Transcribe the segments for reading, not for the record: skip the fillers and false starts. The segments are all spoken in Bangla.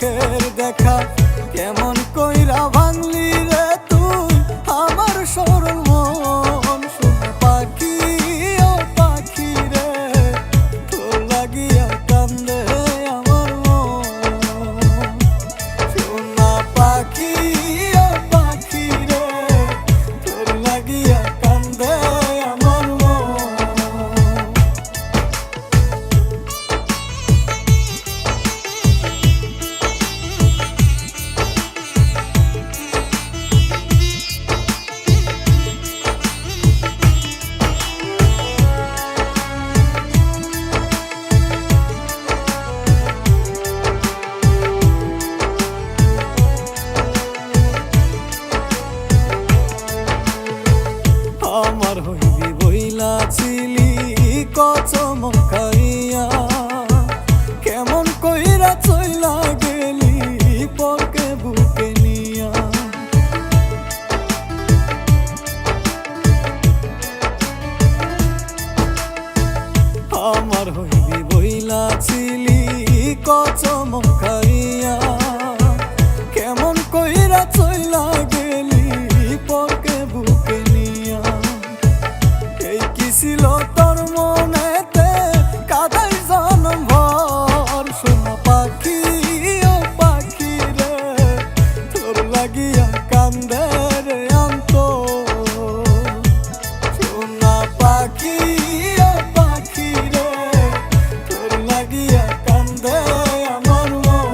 চোখের দেখা কেমন কইরা ভাঙলি রে তুই আমার সরল মন। সোনা পাখি ও পাখি রে তোর লাগিয়া কান্দে আমার মন। সোনা পাখি ও পাখি রে তোর লাগিয়া কান্দে আমার মন। আমার হইবি বইলা ছিলি কসম খাইয়া কেমন কইরা চইলা গেলি পরকে বুকে নিয়া। আমার হইবি বইলা ছিলি কসম খাইয়া কেমন কইরা চইলা গেলি পরকে বুকে নিয়া। এই কি ছিল তোর মনেতে কাদাই জনম ভর। সোনা পাখি ও পাখি রে তোর লাগিয়া কান্দে রে অন্তর। সোনা পাখি ও পাখি রে তোর লাগিয়া কান্দে আমার মন।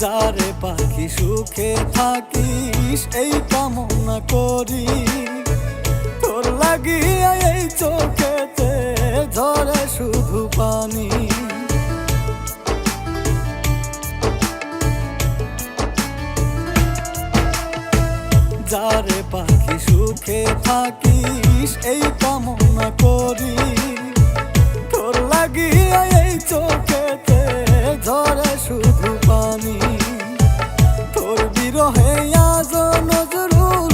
যারে পাখি সুখে থাকিস এই কামনা করি তোর লাগিয়া এই চোখেতে ঝরে শুধু পানি। যারে পাখি সুখে থাকিস এই কামনা করি তোর লাগিয়া এই চোখেতে ঝরে শুধু পানি। তোর বিরহে আজ নজরুল